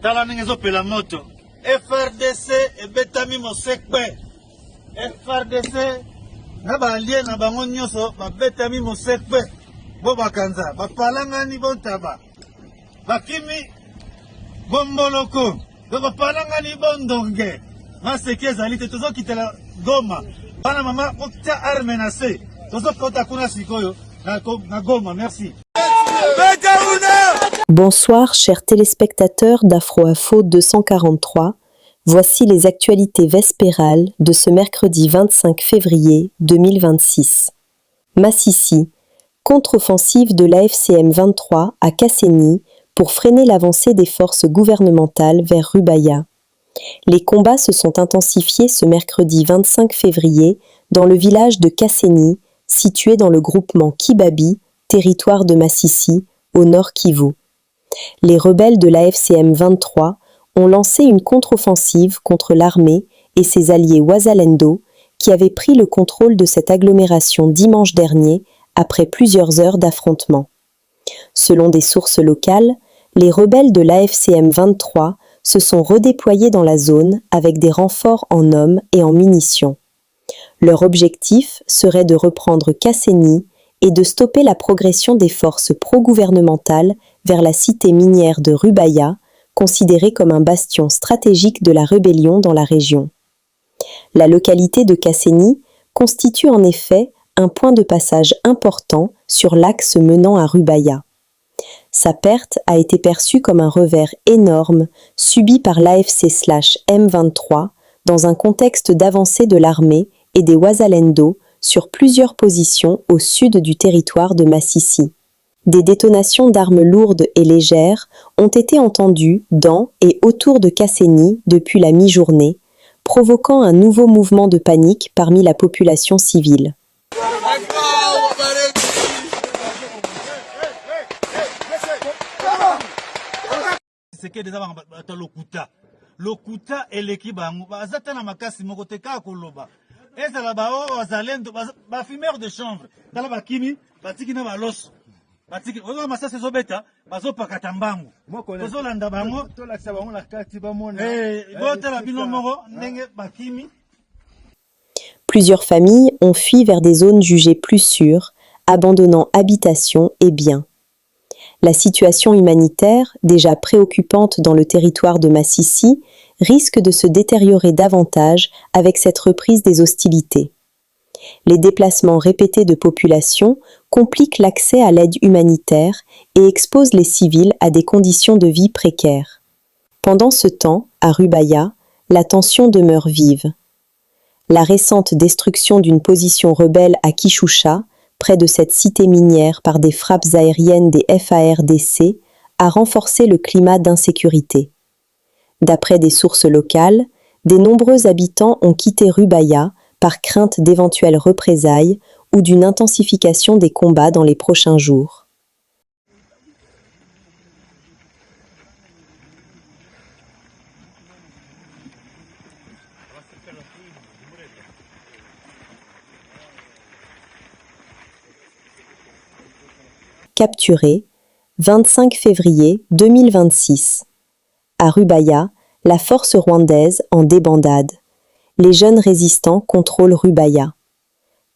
tala ndenge ezopela moto. FRDC ebetami mosekpe. FRDC na balie na bango nyonso babetami mosekpe. Bo bakanza bapalangani bontaba. Bakimi bomboloko. Bapalangani bondonge. Maseki ezali te tozokitela Goma. Bana mama okita arme na se. Tozokota kuna sikoyo na Goma. Merci. Bonsoir chers téléspectateurs d'Afro-Info 243, voici les actualités vespérales de ce mercredi 25 février 2026. Massissi, contre-offensive de l'AFCM 23 à Kasséni pour freiner l'avancée des forces gouvernementales vers Rubaya. Les combats se sont intensifiés ce mercredi 25 février dans le village de Kasséni, situé dans le groupement Kibabi, territoire de Massissi, au nord Kivu. Les rebelles de l'AFCM 23 ont lancé une contre-offensive contre l'armée et ses alliés Wazalendo, qui avaient pris le contrôle de cette agglomération dimanche dernier après plusieurs heures d'affrontements. Selon des sources locales, les rebelles de l'AFCM 23 se sont redéployés dans la zone avec des renforts en hommes et en munitions. Leur objectif serait de reprendre Kasséni et de stopper la progression des forces pro-gouvernementales vers la cité minière de Rubaya, considérée comme un bastion stratégique de la rébellion dans la région. La localité de Kasséni constitue en effet un point de passage important sur l'axe menant à Rubaya. Sa perte a été perçue comme un revers énorme subi par l'AFC/M23 dans un contexte d'avancée de l'armée et des Wazalendo sur plusieurs positions au sud du territoire de Massissi. Des détonations d'armes lourdes et légères ont été entendues dans et autour de Kasséni depuis la mi-journée, provoquant un nouveau mouvement de panique parmi la population civile. Lokuta eleki bango bazata na makasi moko te ka koloba ezala bao bazalendo ba fumeur de chanvre tala bakimi batiki na baloso batiki ozo masasa ezobeta bazopakata mbangu tozolanda bango tolakisa bango na kati bamona botala bino moko ndenge bakimi. Plusieurs familles ont fui vers des zones jugées plus sûres, abandonnant habitations et biens. La situation humanitaire, déjà préoccupante dans le territoire de Massissi, risque de se détériorer davantage avec cette reprise des hostilités. Les déplacements répétés de population compliquent l'accès à l'aide humanitaire et exposent les civils à des conditions de vie précaires. Pendant ce temps, à Rubaya, la tension demeure vive. La récente destruction d'une position rebelle à Kishusha, près de cette cité minière par des frappes aériennes des FARDC, a renforcé le climat d'insécurité. D'après des sources locales, des nombreux habitants ont quitté Rubaya par crainte d'éventuelles représailles ou d'une intensification des combats dans les prochains jours. Capturé, 25 février 2026. À Rubaya, la force rwandaise en débandade. Les jeunes résistants contrôlent Rubaya.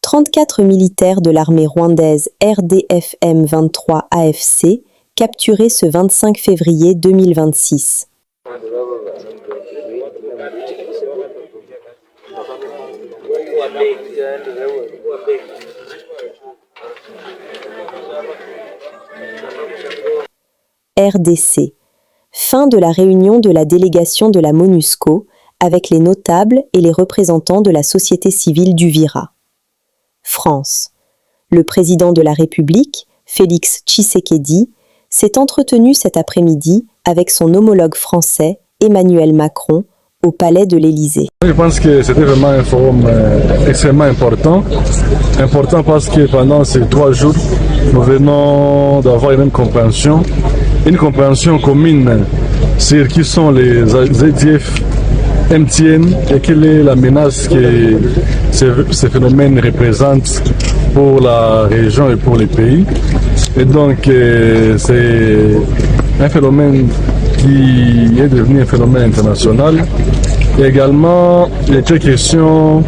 34 militaires de l'armée rwandaise RDFM 23 AFC capturés ce 25 février 2026. RDC. Fin de la réunion de la délégation de la MONUSCO avec les notables et les représentants de la société civile d'Uvira. France. Le président de la République, Félix Tshisekedi, s'est entretenu cet après-midi avec son homologue français, Emmanuel Macron, au palais de l'Élysée. Je pense que c'était vraiment un forum extrêmement important. Important parce que pendant ces 3 jours, nous venons d'avoir une compréhension commune sur qui sont les ZDF MTN et quelle est la menace que ces phénomènes représentent pour la région et pour les pays. Et donc, c'est un phénomène qui est devenu un phénomène international. Et également, il était question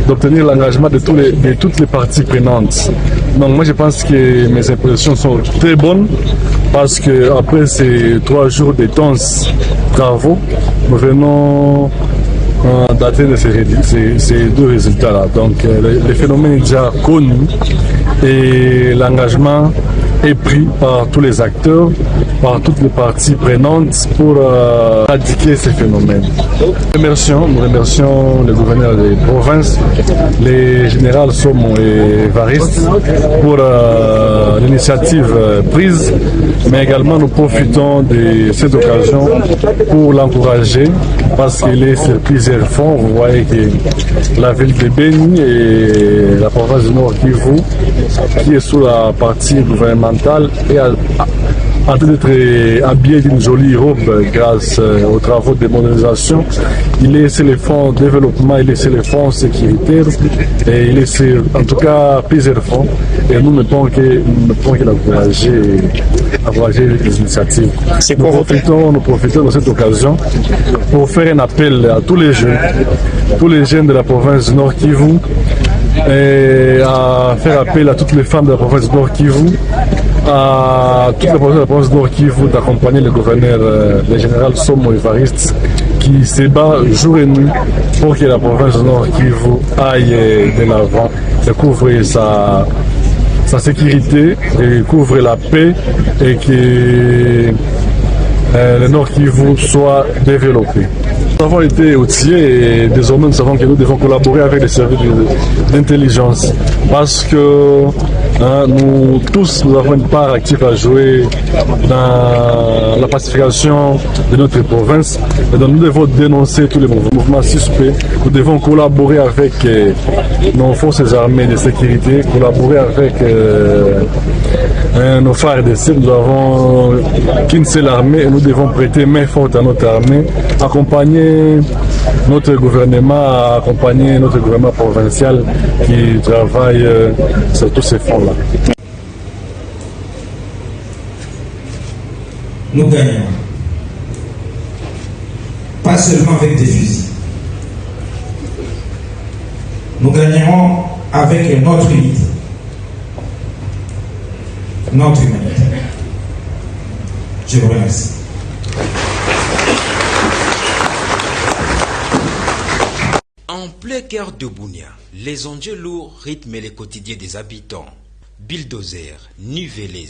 d'obtenir l'engagement de toutes les parties prenantes. Donc moi je pense que mes impressions sont très bonnes parce que après ces 3 jours d'intenses travaux, nous venons d'atteindre ces 2 résultats-là. Donc le phénomène est déjà connu et l'engagement est pris par tous les acteurs, par toutes les parties prenantes pour éradiquer ces phénomènes. Nous remercions le gouverneur des provinces, les généraux Somo et Evariste pour l'initiative prise, mais également nous profitons de cette occasion pour l'encourager parce qu'il est sur plusieurs fronts. Vous voyez que la ville de Beni et la province du Nord Kivu, qui est sous la partie gouvernementale, est en train d'être habillé d'une jolie robe grâce aux travaux de modernisation. Il est sur les fonds développement, il est sur les fonds sécuritaires et il est sur en tout cas plusieurs fonds. Et nous ne pouvons que l'encourager les initiatives. Nous profitons de cette occasion pour faire un appel à tous les jeunes de la province du Nord Kivu et à faire appel à toutes les femmes de la province du Nord Kivu, à toute la province du Nord Kivu d'accompagner le gouverneur, le général Somo Evariste, qui se bat jour et nuit pour que la province du Nord Kivu aille de l'avant et couvre sa sécurité et couvre la paix et que le Nord Kivu soit développé. Nous avons été outillés et désormais nous savons que nous devons collaborer avec les services d'intelligence parce que nous tous nous avons une part active à jouer dans la pacification de notre province. Et donc nous devons dénoncer tous les mouvements suspects. Nous devons collaborer avec nos forces armées de sécurité, collaborer avec nos frères de Nous avons qu'une seule armée et nous devons prêter main forte à notre armée, accompagner notre gouvernement provincial qui travaille sur tous ces fonds-là. Nous gagnons. Pas seulement avec des fusils. Nous gagnerons avec notre unité. Notre humanité. Je vous remercie. En plein cœur de Bunia, les enjeux lourds rythment les quotidiens des habitants. Bulldozers, nivelés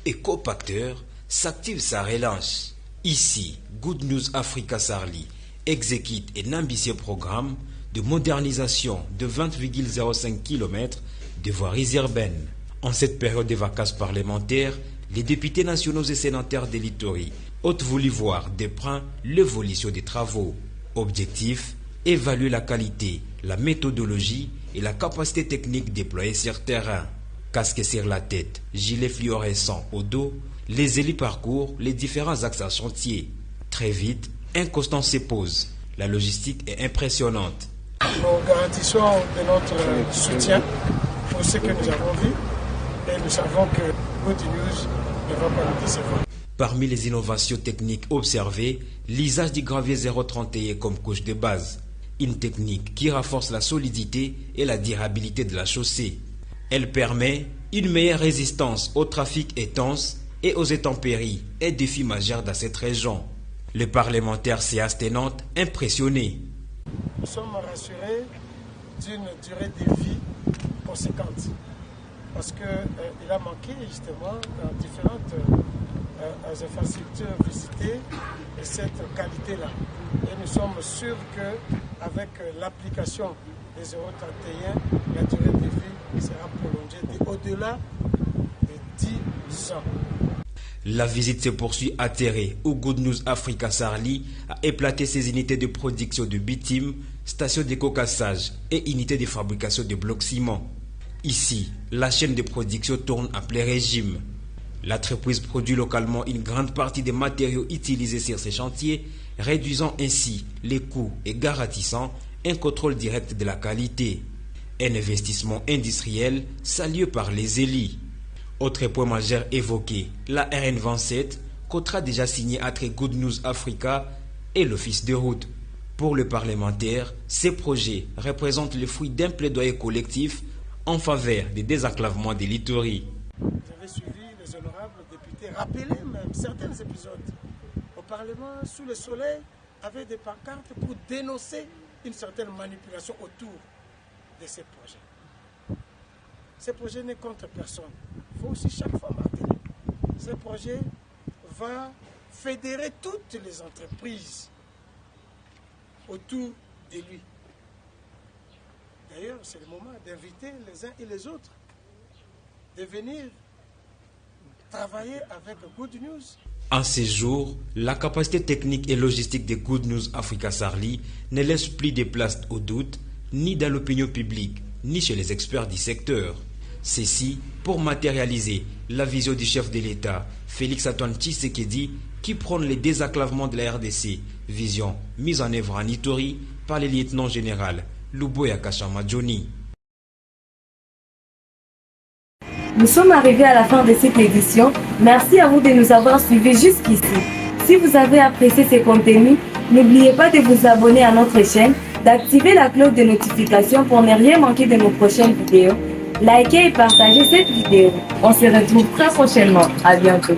et compacteurs s'activent sa relance. Ici, Good News Africa Sarli exécute un ambitieux programme de modernisation de 20,05 km de voiries urbaines. En cette période de vacances parlementaires, les députés nationaux et sénateurs de l'Ituri ont voulu voir de près l'évolution des travaux. Objectif: évaluer la qualité, la méthodologie et la capacité technique déployée sur terrain. Casque sur la tête, gilet fluorescent au dos, les élus parcourent les différents axes à chantier. Très vite, un constat se pose. La logistique est impressionnante. Nous garantissons de notre soutien pour ce que nous avons vu et nous savons que Good News ne va pas nous décevoir. Parmi les innovations techniques observées, l'usage du gravier 031 comme couche de base. Une technique qui renforce la solidité et la durabilité de la chaussée. Elle permet une meilleure résistance au trafic intense et aux intempéries, un défi majeur dans cette région. Les parlementaires s'y abstenant impressionnés. Nous sommes rassurés d'une durée de vie conséquente parce qu'il a manqué justement dans différentes infrastructures visitées cette qualité-là. Et nous sommes sûrs qu'avec l'application des 031, la durée de vie sera prolongée au-delà de 10 ans. La visite se poursuit à Terre, où Good News Africa Sarli a éplaté ses unités de production de bitume, stations de cocassage et unités de fabrication de blocs ciment. Ici, la chaîne de production tourne à plein régime. L'entreprise produit localement une grande partie des matériaux utilisés sur ces chantiers, réduisant ainsi les coûts et garantissant un contrôle direct de la qualité. Un investissement industriel salué par les élus. Autre point majeur évoqué, la RN27, contrat déjà signé entre Good News Africa et l'Office de route. Pour le parlementaire, ces projets représentent le fruit d'un plaidoyer collectif en faveur des désenclavements des littoraux. J'avais suivi les honorables députés rappeler même certains épisodes au Parlement sous le soleil avec des pancartes pour dénoncer une certaine manipulation autour de ces projets. Ces projets n'est contre personne. Il faut aussi chaque fois marteler. Ce projet va fédérer toutes les entreprises autour de lui. D'ailleurs, c'est le moment d'inviter les uns et les autres de venir travailler avec Good News. En ces jours, la capacité technique et logistique de Good News Africa Sarli ne laisse plus de place au doute, ni dans l'opinion publique, ni chez les experts du secteur. Ceci pour matérialiser la vision du chef de l'État, Félix-Antoine Tshisekedi, qui prône le désenclavement de la RDC, vision mise en œuvre en Ituri par le lieutenant général Luboya Kashama Johnny. Nous sommes arrivés à la fin de cette édition. Merci à vous de nous avoir suivis jusqu'ici. Si vous avez apprécié ces contenus, n'oubliez pas de vous abonner à notre chaîne, d'activer la cloche de notification pour ne rien manquer de nos prochaines vidéos. Likez et partagez cette vidéo. On se retrouve très prochainement. À bientôt.